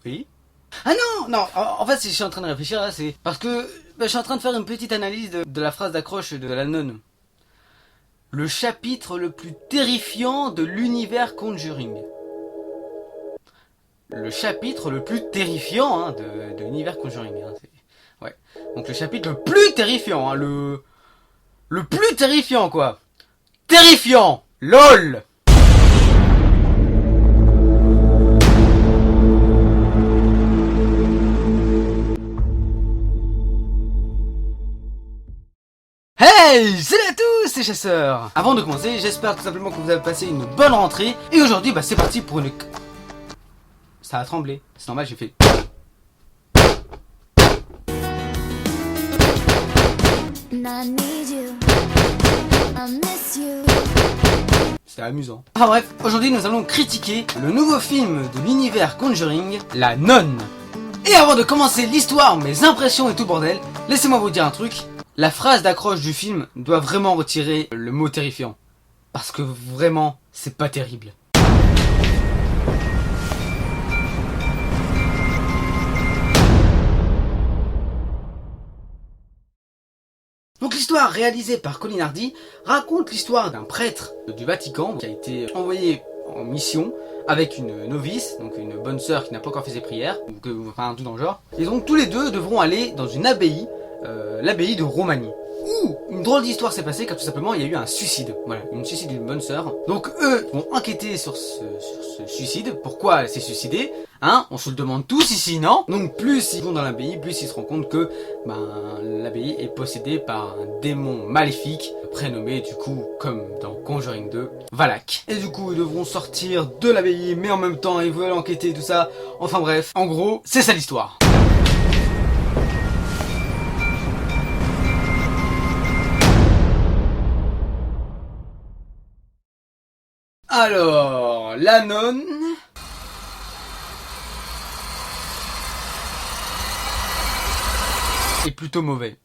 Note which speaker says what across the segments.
Speaker 1: Oui. Ah non, non, en fait, si je suis en train de réfléchir là, c'est parce que je suis en train de faire une petite analyse de la phrase d'accroche de la nonne. Le chapitre le plus terrifiant de l'univers Conjuring. Le chapitre le plus terrifiant hein, de l'univers Conjuring. Hein, ouais. Donc le chapitre le plus terrifiant, hein, le plus terrifiant quoi. Terrifiant, lol. Hey, salut à tous, c'est Chasseur. Avant de commencer, j'espère tout simplement que vous avez passé une bonne rentrée. Et aujourd'hui, c'est parti pour une... Ça a tremblé, c'est normal, j'ai fait... C'était amusant. Enfin bref, aujourd'hui nous allons critiquer le nouveau film de l'univers Conjuring, La Nonne. Et avant de commencer l'histoire, mes impressions et tout bordel, laissez-moi vous dire un truc. La phrase d'accroche du film doit vraiment retirer le mot terrifiant. Parce que vraiment, c'est pas terrible. Donc l'histoire réalisée par Colin Hardy raconte l'histoire d'un prêtre du Vatican qui a été envoyé en mission avec une novice, donc une bonne sœur qui n'a pas encore fait ses prières, enfin un tout dans le genre. Et donc tous les deux devront aller dans une abbaye, l'abbaye de Romagny. Ouh, une drôle d'histoire s'est passée car tout simplement il y a eu un suicide. Voilà, une suicide d'une bonne sœur. Donc eux vont enquêter sur ce suicide. Pourquoi elle s'est suicidée? Hein, on se le demande tous ici, non? Donc plus ils vont dans l'abbaye, plus ils se rendent compte que l'abbaye est possédée par un démon maléfique prénommé du coup, comme dans Conjuring 2, Valak. Et du coup ils devront sortir de l'abbaye, mais en même temps ils veulent enquêter tout ça. Enfin bref, en gros, c'est ça l'histoire. Alors, La Nonne... est plutôt mauvais.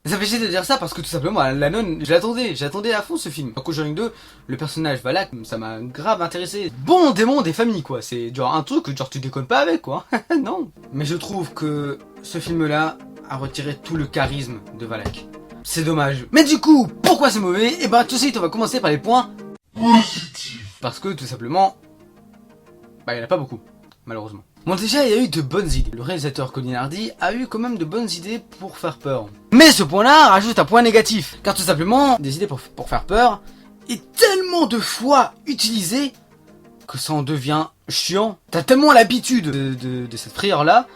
Speaker 1: Ça fait chier de dire ça parce que tout simplement, La Nonne, j'attendais à fond ce film. Dans Conjuring 2, le personnage Valak, ça m'a grave intéressé. Bon démon des familles quoi, c'est genre un truc que genre tu déconnes pas avec quoi. Non. Mais je trouve que ce film-là a retiré tout le charisme de Valak. C'est dommage. Mais du coup, pourquoi c'est mauvais? Et tout de suite, on va commencer par les points positifs. Parce que tout simplement, il n'y en a pas beaucoup, malheureusement. Bon déjà, il y a eu de bonnes idées. Le réalisateur Colin Hardy a eu quand même de bonnes idées pour faire peur. Mais ce point-là rajoute un point négatif. Car tout simplement, des idées pour faire peur est tellement de fois utilisé que ça en devient chiant. T'as tellement l'habitude de cette prière-là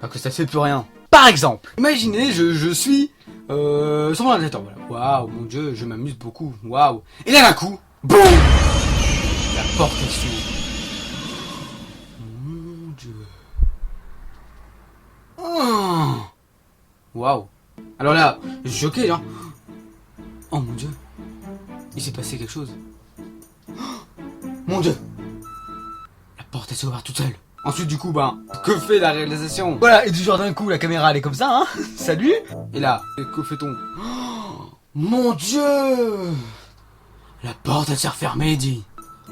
Speaker 1: que ça te fait plus rien. Par exemple, imaginez, je suis sur mon ordinateur, voilà. Waouh, mon dieu, je m'amuse beaucoup, waouh. Et là d'un coup, boum, la porte est s'ouvre. Mon dieu. Oh. Waouh. Alors là, je suis choqué, hein. Oh mon dieu, il s'est passé quelque chose. Oh, mon dieu, la porte s'est ouverte toute seule. Ensuite du coup que fait la réalisation? Voilà, et du genre d'un coup la caméra elle est comme ça hein. Salut. Et là, que fait-on? Oh, mon dieu, la porte elle s'est refermée dit.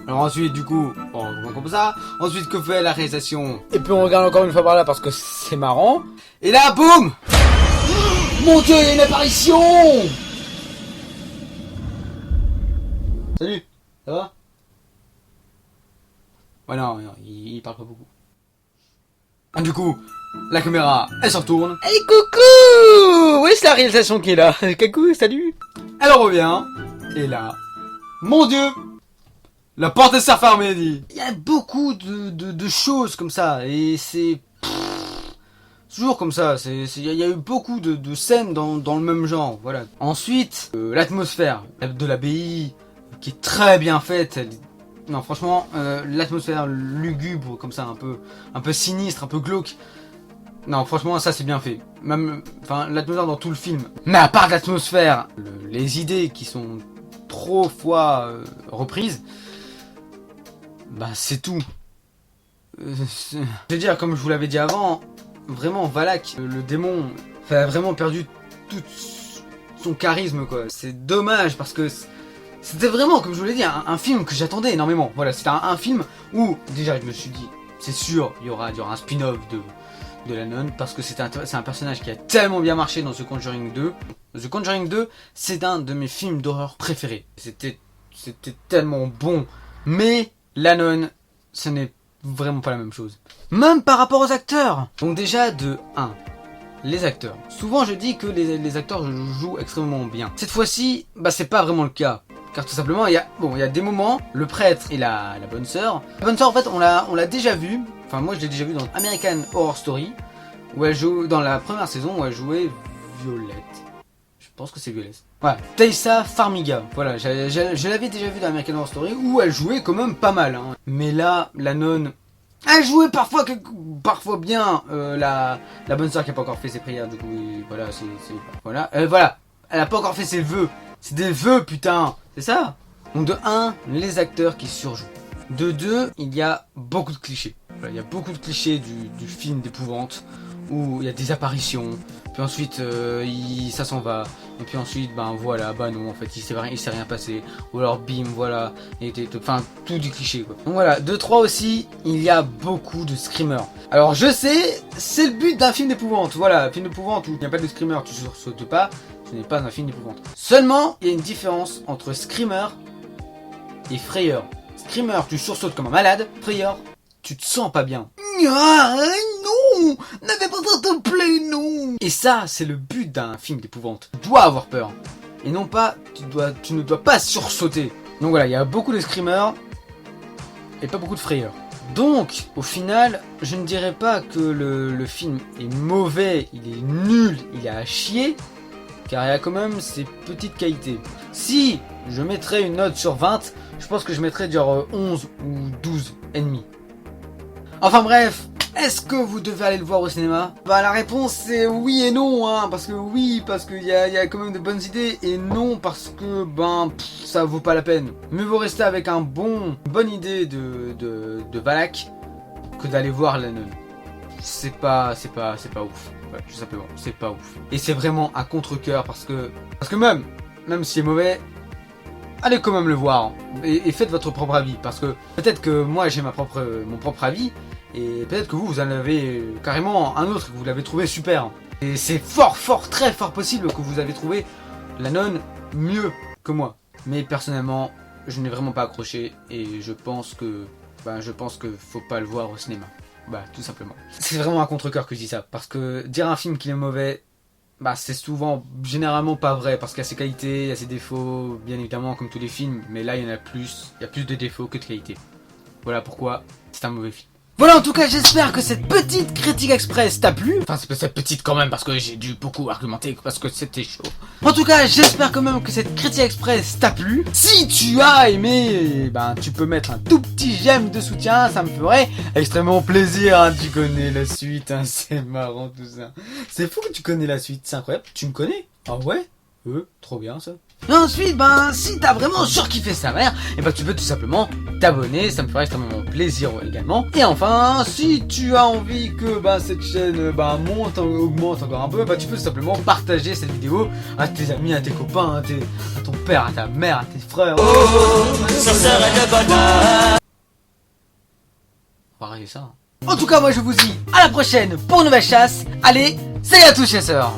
Speaker 1: Alors ensuite du coup, comme ça. Ensuite que fait la réalisation? Et puis on regarde encore une fois par là parce que c'est marrant. Et là boum. Oh, mon dieu, il y a une apparition. Salut, ça va? Ouais non, il parle pas beaucoup. Du coup, la caméra, elle se retourne. Hey coucou! Oui, c'est la réalisation qui est là. Coucou, salut. Elle revient. Et là, mon dieu, la porte est refermée, dit. Il y a beaucoup de choses comme ça. Et c'est... toujours comme ça. Il y a eu beaucoup de scènes dans le même genre. Voilà. Ensuite, l'atmosphère de l'abbaye, qui est très bien faite. Non franchement, l'atmosphère lugubre comme ça, un peu sinistre, un peu glauque. Non franchement ça c'est bien fait. Même, l'atmosphère dans tout le film. Mais à part l'atmosphère, les idées qui sont trop fois reprises, c'est tout. Je veux dire comme je vous l'avais dit avant, vraiment Valak, le démon, a vraiment perdu tout son charisme quoi. C'est dommage parce que c'était vraiment, comme je vous l'ai dit, un film que j'attendais énormément. Voilà, c'était un film où, déjà, je me suis dit, c'est sûr, il y aura un spin-off de la nonne, parce que c'est un personnage qui a tellement bien marché dans The Conjuring 2. The Conjuring 2, c'est un de mes films d'horreur préférés. C'était tellement bon. Mais la nonne, ce n'est vraiment pas la même chose. Même par rapport aux acteurs. Donc déjà, de 1, les acteurs. Souvent, je dis que les acteurs jouent extrêmement bien. Cette fois-ci, bah, c'est pas vraiment le cas. Car tout simplement, il y a des moments, le prêtre et la bonne sœur. La bonne sœur, en fait, on l'a déjà vu. Enfin, moi, je l'ai déjà vu dans American Horror Story, où elle joue dans la première saison où elle jouait Violette. Je pense que c'est Violette. Voilà, Taissa Farmiga. Voilà, je l'avais déjà vu dans American Horror Story où elle jouait quand même pas mal. Hein. Mais là, la nonne, elle jouait parfois bien. La bonne sœur qui a pas encore fait ses prières, du coup, voilà, voilà, elle a pas encore fait ses vœux. C'est des vœux, putain. C'est ça. Donc de 1, les acteurs qui surjouent. De 2, il y a beaucoup de clichés. Voilà, il y a beaucoup de clichés du film d'épouvante où il y a des apparitions, puis ensuite ça s'en va, et puis ensuite ben voilà, bah non en fait il s'est rien passé, ou alors bim voilà, enfin tout du cliché quoi. Donc voilà, de 3 aussi, il y a beaucoup de screamers. Alors je sais, c'est le but d'un film d'épouvante, voilà, un film d'épouvante où il n'y a pas de screamer, tu sursautes pas, ce n'est pas un film d'épouvante. Seulement, il y a une différence entre screamer et frayeur. Screamer, tu sursautes comme un malade, frayeur, tu te sens pas bien. Ah, non, n'avez pas s'il te plaît, non. Et ça, c'est le but d'un film d'épouvante. Tu dois avoir peur. Et non pas, tu ne dois pas sursauter. Donc voilà, il y a beaucoup de screamers et pas beaucoup de frayeurs. Donc, au final, je ne dirais pas que le film est mauvais, il est nul, il est à chier, car il y a quand même ses petites qualités. Si je mettrais une note sur 20, je pense que je mettrais genre 11 ou 12 et demi. Enfin bref, est-ce que vous devez aller le voir au cinéma? Bah la réponse c'est oui et non, hein, parce que oui, parce qu'il y a quand même de bonnes idées, et non parce que ça vaut pas la peine. Mieux vaut rester avec une bonne idée de Valak que d'aller voir la nonne. C'est pas ouf. Ouais, tout simplement, c'est pas ouf. Et c'est vraiment à contre-cœur parce que même si c'est mauvais, allez quand même le voir et faites votre propre avis, parce que peut-être que moi j'ai mon propre avis et peut-être que vous en avez carrément un autre que vous l'avez trouvé super. Et c'est très fort possible que vous avez trouvé la nonne mieux que moi. Mais personnellement, je n'ai vraiment pas accroché et je pense que faut pas le voir au cinéma. Bah tout simplement. C'est vraiment un contre-cœur que je dis ça, parce que dire un film qu'il est mauvais, c'est généralement pas vrai, parce qu'il y a ses qualités, il y a ses défauts, bien évidemment comme tous les films, mais là il y a plus de défauts que de qualités. Voilà pourquoi c'est un mauvais film. Voilà, en tout cas, j'espère que cette petite critique express t'a plu. Enfin, c'est cette petite quand même, parce que j'ai dû beaucoup argumenter, parce que c'était chaud. En tout cas, j'espère quand même que cette critique express t'a plu. Si tu as aimé, tu peux mettre un tout petit j'aime de soutien, ça me ferait extrêmement plaisir. Hein. Tu connais la suite, hein, c'est marrant tout ça. C'est fou que tu connais la suite, c'est incroyable. Tu me connais? Ah ouais? Trop bien ça. Et ensuite, si t'as vraiment surkiffé sa mère, et tu peux tout simplement t'abonner, ça me ferait extrêmement plaisir également. Et enfin, si tu as envie que cette chaîne augmente encore un peu, tu peux tout simplement partager cette vidéo à tes amis, à tes copains, à ton père, à ta mère, à tes frères. Ça serait le bonheur. On va arrêter ça. En tout cas, moi je vous dis à la prochaine pour une nouvelle chasse. Allez, salut à tous chasseurs.